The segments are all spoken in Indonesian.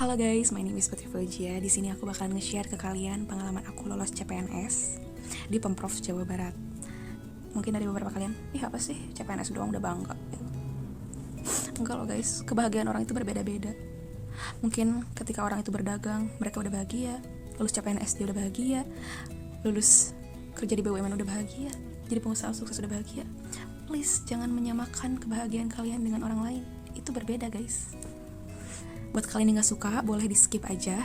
Halo guys, my name is Putri Fauzia. Di sini aku bakal nge-share ke kalian pengalaman aku lolos CPNS di Pemprov Jawa Barat. Mungkin dari beberapa kalian, apa sih CPNS doang udah bangga? Enggak loh guys, kebahagiaan orang itu berbeda-beda. Mungkin ketika orang itu berdagang, mereka udah bahagia. Lulus CPNS dia udah bahagia. Lulus kerja di BUMN udah bahagia. Jadi pengusaha sukses udah bahagia. Please jangan menyamakan kebahagiaan kalian dengan orang lain. Itu berbeda guys. Buat kalian yang gak suka, boleh di skip aja.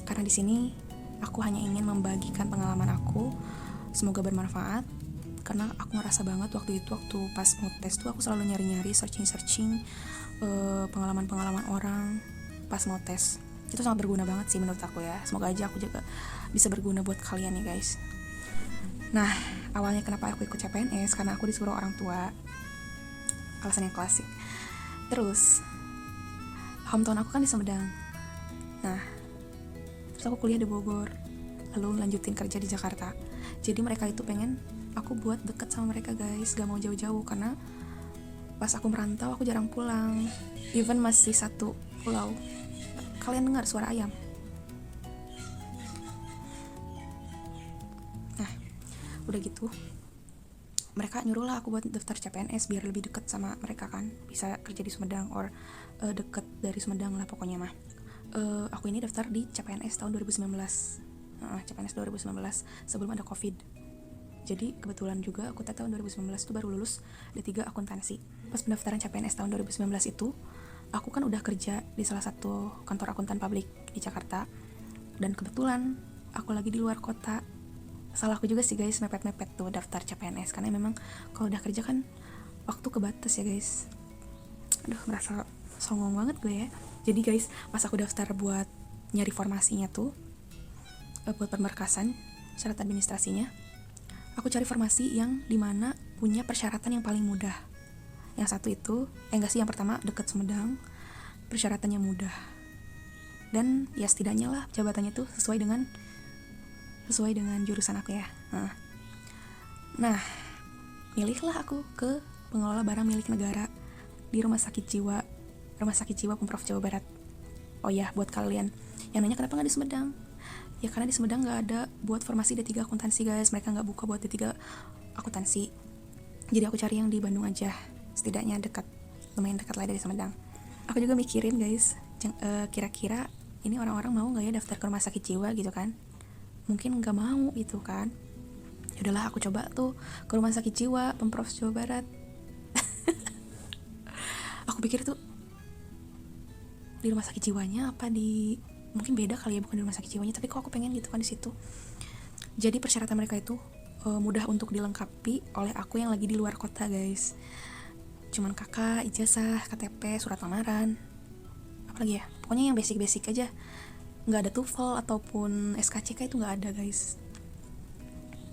Karena di sini aku hanya ingin membagikan pengalaman aku. Semoga bermanfaat. Karena aku ngerasa banget waktu pas mau tes tuh aku selalu nyari-nyari, searching pengalaman-pengalaman orang pas mau tes. Itu sangat berguna banget sih menurut aku ya. Semoga aja aku juga bisa berguna buat kalian ya guys. Nah, awalnya kenapa aku ikut CPNS? Karena aku disuruh orang tua. Alasan yang klasik. Terus hometown aku kan di Sumedang. Nah, terus aku kuliah di Bogor, lalu lanjutin kerja di Jakarta. Jadi mereka itu pengen aku buat deket sama mereka guys, gak mau jauh-jauh. Karena pas aku merantau aku jarang pulang. Even masih satu pulau. Kalian dengar suara ayam? Nah, udah gitu mereka nyuruh lah aku buat daftar CPNS biar lebih deket sama mereka kan, bisa kerja di Sumedang or deket dari Sumedang lah pokoknya mah. Aku ini daftar di CPNS tahun 2019. CPNS 2019 sebelum ada COVID. Jadi kebetulan juga aku tahun 2019 itu baru lulus D3 akuntansi. Pas pendaftaran CPNS tahun 2019 itu aku kan udah kerja di salah satu kantor akuntan publik di Jakarta. Dan kebetulan aku lagi di luar kota. Salah aku juga sih guys, mepet-mepet tuh daftar CPNS. Karena memang kalau udah kerja kan waktu kebatas ya guys. Aduh, merasa songong banget gue ya. Jadi guys, pas aku daftar buat nyari formasinya tuh, buat pemberkasan syarat administrasinya, aku cari formasi yang dimana punya persyaratan yang paling mudah. Yang satu itu, yang pertama deket Sumedang, persyaratannya mudah. Dan ya setidaknya lah jabatannya tuh sesuai dengan jurusan aku ya. Nah, milihlah aku ke pengelola barang milik negara di Rumah Sakit Jiwa Pemprov Jawa Barat. Oh ya, buat kalian yang nanya kenapa nggak di Sumedang? Ya karena di Sumedang nggak ada buat formasi D3 akuntansi guys. Mereka nggak buka buat D3 akuntansi. Jadi aku cari yang di Bandung aja. Setidaknya lumayan dekat lah dari Sumedang. Aku juga mikirin guys, kira-kira ini orang-orang mau nggak ya daftar ke Rumah Sakit Jiwa gitu kan? Mungkin nggak mau gitu kan. Yaudahlah aku coba tuh ke Rumah Sakit Jiwa Pemprov Jawa Barat. Aku pikir tuh di Rumah Sakit Jiwanya apa di, mungkin beda kali ya, bukan di Rumah Sakit Jiwanya, tapi kok aku pengen gitu kan di situ. Jadi persyaratan mereka itu mudah untuk dilengkapi oleh aku yang lagi di luar kota guys. Cuman kakak, ijazah, KTP, surat lamaran, apalagi ya, pokoknya yang basic-basic aja. Nggak ada TOEFL ataupun SKCK, itu nggak ada guys.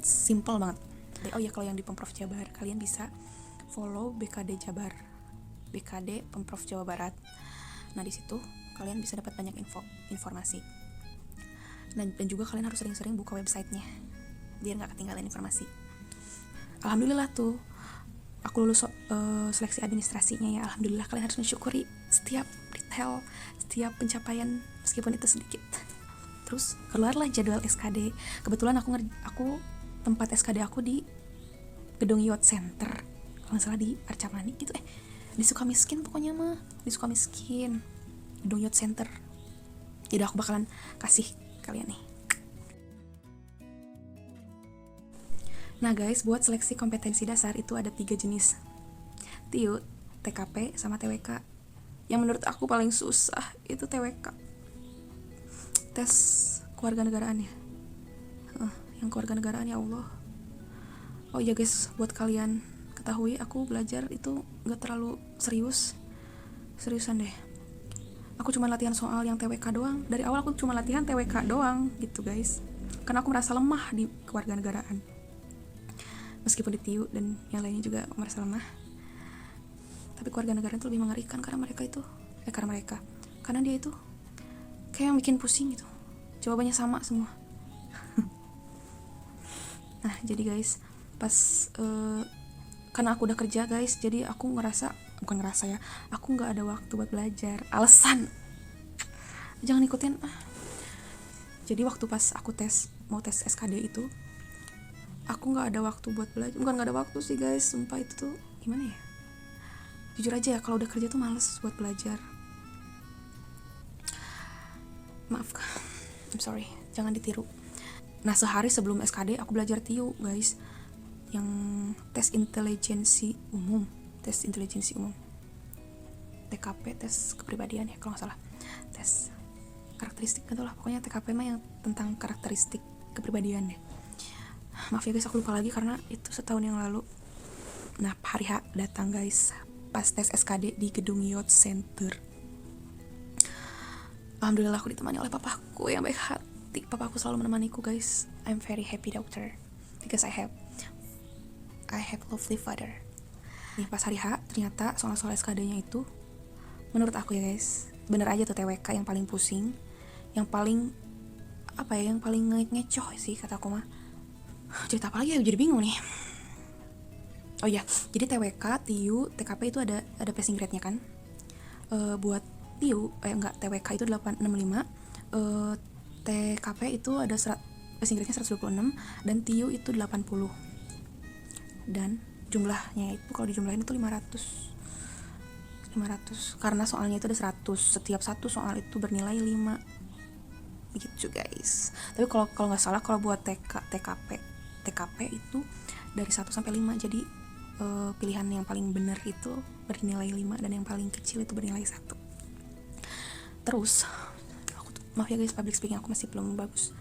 Simple banget. Oh ya, kalau yang di Pemprov Jabar, kalian bisa follow BKD Jabar, BKD Pemprov Jawa Barat. Nah di situ kalian bisa dapat banyak informasi. Dan juga kalian harus sering-sering buka websitenya biar nggak ketinggalan informasi. Alhamdulillah tuh aku lulus seleksi administrasinya ya. Alhamdulillah, kalian harus mensyukuri setiap detail, setiap pencapaian meskipun itu sedikit. Terus keluarlah jadwal SKD. Kebetulan aku tempat SKD aku di Gedung Youth Center, kalau nggak salah di Arcamani gitu, di Sukamiskin pokoknya mah, di Sukamiskin, Gedung Youth Center. Jadi aku bakalan kasih kalian nih. Nah guys, buat seleksi kompetensi dasar itu ada 3 jenis, TIU, TKP, sama TWK. Yang menurut aku paling susah itu TWK, tes kewarganegaraan ya. Yang kewarganegaraan, ya Allah. Oh iya guys, buat kalian ketahui, aku belajar itu gak terlalu seriusan deh. Aku cuma latihan soal yang TWK doang. Dari awal aku cuma latihan TWK doang gitu guys, karena aku merasa lemah di kewarganegaraan. Meskipun di TIU dan yang lainnya juga aku merasa lemah, tapi kewarganegaraan itu lebih mengerikan karena dia itu kayak yang bikin pusing gitu. Jawabannya sama semua. Nah jadi guys, pas karena aku udah kerja guys, jadi aku aku nggak ada waktu buat belajar. Alasan jangan ikutin. Jadi waktu pas aku mau tes SKD itu, aku nggak ada waktu buat belajar. Bukan nggak ada waktu sih guys, sumpah itu tuh gimana ya, jujur aja ya, kalau udah kerja tuh males buat belajar. Maaf, I'm sorry, jangan ditiru. Nah, sehari sebelum SKD aku belajar TIU guys, yang tes intelijensi umum, TKP, tes kepribadian ya kalau nggak salah, tes karakteristik gitu lah, pokoknya TKP mah yang tentang karakteristik kepribadian deh. Maaf ya guys, aku lupa lagi karena itu setahun yang lalu. Nah, hari H datang guys, pas tes SKD di gedung Youth Center. Alhamdulillah aku ditemani oleh papaku yang baik hati. Papaku selalu menemaniku guys. I'm very happy doctor because I have lovely father. Nih pas hari H ternyata soal-soal SKD-nya itu menurut aku ya guys, bener aja tuh TWK yang paling pusing, yang paling yang paling ngecoh sih kataku mah. Cerita apa lagi ya, jadi bingung nih. Oh iya, jadi TWK, TIU, TKP itu ada passing grade-nya kan. Buat TIU, TWK itu 865, TKP itu ada passing grade-nya 126, dan TIU itu 80. Dan jumlahnya itu kalau dijumlahin itu 500 karena soalnya itu ada 100, setiap satu soal itu bernilai 5 gitu guys. Tapi kalau nggak salah kalau buat TKP itu dari 1 sampai 5, jadi pilihan yang paling benar itu bernilai 5 dan yang paling kecil itu bernilai 1. Terus maaf ya guys, public speaking aku masih belum bagus.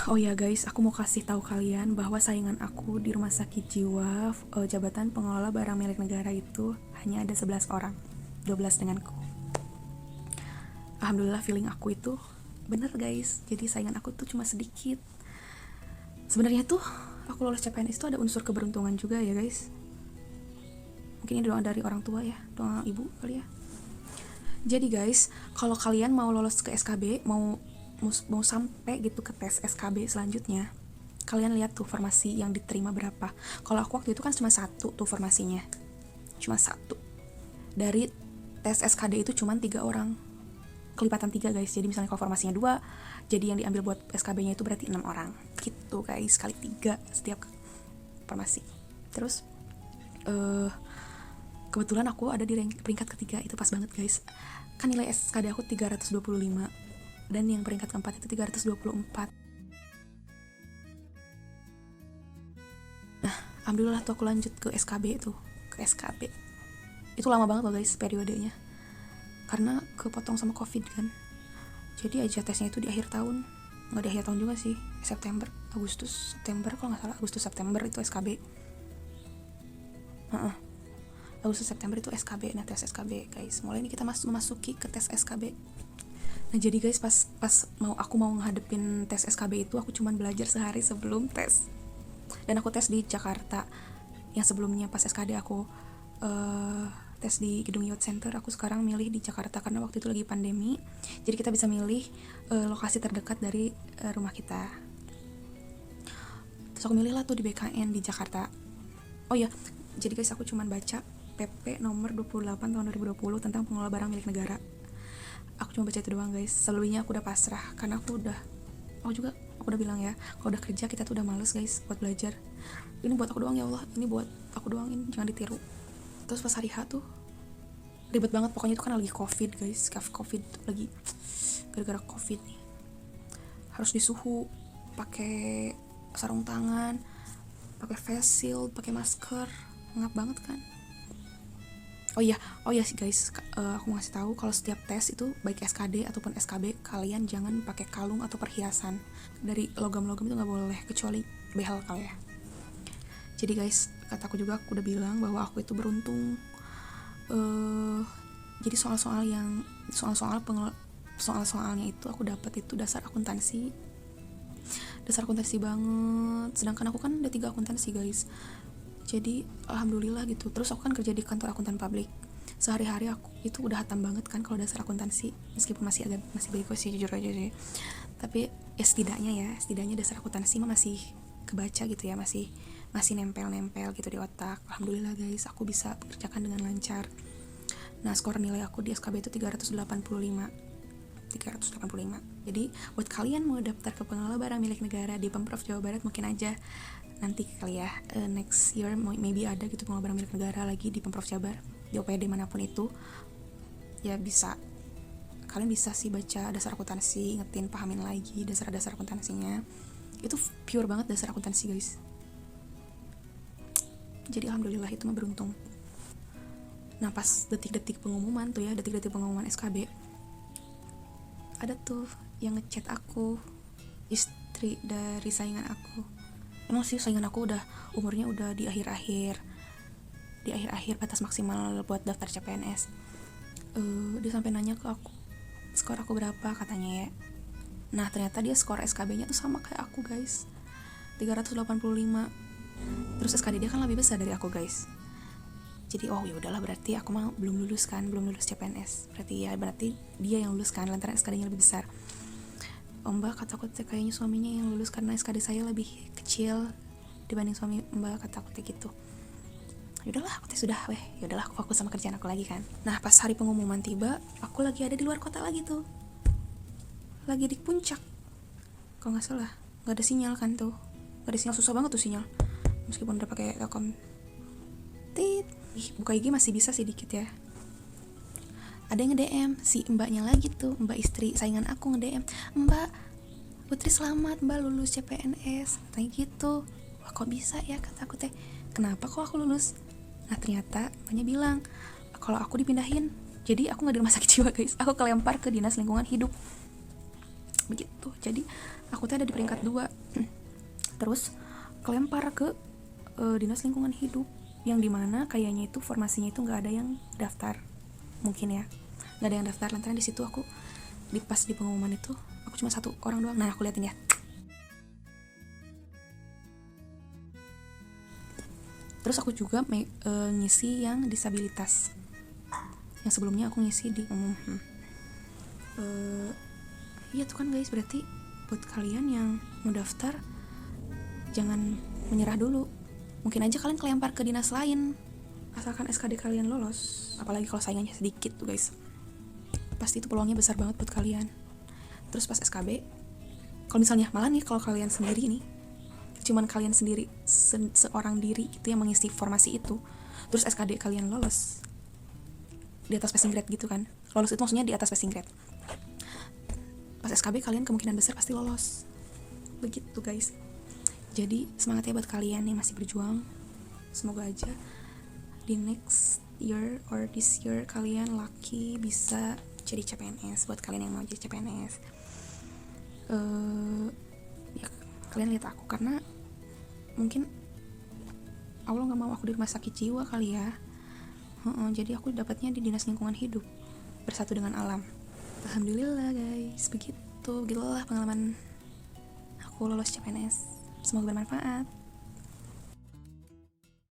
Oh ya guys, aku mau kasih tahu kalian bahwa saingan aku di rumah sakit jiwa jabatan pengelola barang milik negara itu hanya ada 11 orang, 12 denganku. Alhamdulillah feeling aku itu bener guys, jadi saingan aku tuh cuma sedikit. Sebenarnya tuh aku lolos CPNS itu ada unsur keberuntungan juga ya guys. Mungkin ini doa dari orang tua ya, doa ibu kali ya. Jadi guys, kalau kalian mau lolos ke SKB, mau sampai gitu ke tes SKB selanjutnya, kalian lihat tuh formasi yang diterima berapa. Kalau aku waktu itu kan cuma 1 tuh formasinya, cuma 1. Dari tes SKD itu cuma 3 orang, kelipatan 3 guys. Jadi misalnya kalau formasinya 2, jadi yang diambil buat SKB-nya itu berarti 6 orang gitu guys, kali 3 setiap formasi. Terus kebetulan aku ada di peringkat ketiga, itu pas banget guys. Kan nilai SKD aku 325 dan yang peringkat keempat itu 324. Nah, alhamdulillah tuh aku lanjut ke SKB itu. Itu lama banget loh guys periodenya, karena kepotong sama COVID kan. Jadi aja tesnya itu di akhir tahun. Nggak di akhir tahun juga sih, Agustus September kalau nggak salah, Agustus September itu SKB. Agustus September itu SKB. Nah, tes SKB guys, mulai ini kita memasuki ke tes SKB. Nah, jadi guys pas aku mau ngadepin tes SKB itu, aku cuman belajar sehari sebelum tes. Dan aku tes di Jakarta. Yang sebelumnya pas SKD aku tes di gedung Youth Center, aku sekarang milih di Jakarta karena waktu itu lagi pandemi. Jadi kita bisa milih lokasi terdekat dari rumah kita. Terus aku milih lah tuh di BKN di Jakarta. Oh ya, jadi guys aku cuman baca PP nomor 28 tahun 2020 tentang pengelola barang milik negara. Aku cuma baca itu doang guys. Selebihnya aku udah pasrah karena aku udah bilang ya, kalau udah kerja kita tuh udah males guys buat belajar. Ini buat aku doang ya Allah, ini buat aku doang, ini jangan ditiru. Terus pas hari H tuh ribet banget, pokoknya itu kan lagi COVID guys, COVID lagi gara-gara COVID nih. Harus disuhu, pakai sarung tangan, pakai face shield, pakai masker, ngap banget kan. Oh iya sih guys, aku mau ngasih tahu kalau setiap tes itu baik SKD ataupun SKB, kalian jangan pakai kalung atau perhiasan dari logam-logam, itu nggak boleh, kecuali behel kalian ya. Jadi guys, kataku juga, aku udah bilang bahwa aku itu beruntung. Jadi soal-soalnya itu aku dapat itu dasar akuntansi banget. Sedangkan aku kan ada 3 akuntansi guys. Jadi alhamdulillah gitu. Terus aku kan kerja di kantor akuntan publik. Sehari-hari aku itu udah hatam banget kan kalau dasar akuntansi, meskipun masih bego sih jujur aja sih. Tapi ya setidaknya dasar akuntansi mah masih kebaca gitu ya, masih nempel gitu di otak. Alhamdulillah guys, aku bisa mengerjakan dengan lancar. Nah, skor nilai aku di SKB itu 385. 385. Jadi buat kalian mau daftar ke pengelola barang milik negara di Pemprov Jawa Barat, mungkin aja nanti kali ya, next year maybe ada gitu pengelola barang milik negara lagi di Pemprov Jabar, di OPD manapun itu ya. Kalian bisa sih baca dasar akuntansi, pahamin lagi dasar-dasar akuntansinya. Itu pure banget dasar akuntansi guys. Jadi alhamdulillah itu mah beruntung. Nah pas detik-detik pengumuman tuh ya, detik-detik pengumuman SKB, ada tuh yang ngechat aku, istri dari saingan aku. Emang sih saingan aku umurnya udah di akhir-akhir batas maksimal buat daftar CPNS. Dia sampai nanya ke aku skor aku berapa katanya ya. Nah ternyata dia skor SKB-nya tuh sama kayak aku guys, 385. Terus SKD dia kan lebih besar dari aku guys. Jadi ya udahlah, berarti aku mah belum lulus CPNS. Berarti dia yang lulus kan, lantaran SKD-nya lebih besar. Mbak kata aku kayaknya suaminya yang lulus karena SKD saya lebih kecil dibanding suami Mbak, kata aku gitu. Yaudahlah, aku fokus sama kerjaan aku lagi kan. Nah pas hari pengumuman tiba, aku lagi ada di luar kota lagi tuh, lagi di puncak kalau nggak salah. Nggak ada sinyal kan tuh, nggak ada sinyal, susah banget tuh sinyal meskipun udah pakai Telkom. Buka IG masih bisa sih dikit ya. Ada yang nge-DM si mbaknya lagi tuh, mbak istri saingan aku nge-DM, Mbak Putri selamat, Mbak lulus CPNS, katanya gitu. Wah kok bisa ya, kata aku teh, kenapa kok aku lulus? Nah ternyata mbaknya bilang kalau aku dipindahin, jadi aku nggak di rumah sakit jiwa guys, aku kelempar ke dinas lingkungan hidup begitu. Jadi aku tuh ada di peringkat 2 terus kelempar ke dinas lingkungan hidup, yang dimana kayaknya itu formasinya itu nggak ada yang daftar, mungkin ya nggak ada yang daftar. Lantaran di situ aku pas di pengumuman itu aku cuma 1 orang doang. Nah aku liatin ya, terus aku juga ngisi yang disabilitas, yang sebelumnya aku ngisi di umum. Iya tuh kan guys, berarti buat kalian yang mau daftar jangan menyerah dulu. Mungkin aja kalian kelempar ke dinas lain, asalkan SKD kalian lolos. Apalagi kalau saingannya sedikit tuh guys, pasti itu peluangnya besar banget buat kalian. Terus pas SKB, kalau misalnya malah nih kalau kalian sendiri nih, cuman kalian sendiri seorang diri itu yang mengisi formasi itu, terus SKD kalian lolos di atas passing grade gitu kan. Lolos itu maksudnya di atas passing grade. Pas SKB kalian kemungkinan besar pasti lolos. Begitu guys. Jadi semangat ya buat kalian yang masih berjuang. Semoga aja di next year or this year kalian lucky bisa jadi CPNS. Buat kalian yang mau jadi CPNS, ya kalian lihat aku, karena mungkin Allah nggak mau aku di rumah sakit jiwa kali ya. Jadi aku dapatnya di dinas lingkungan hidup, bersatu dengan alam. Alhamdulillah guys, begitulah pengalaman aku lolos CPNS. Semoga bermanfaat.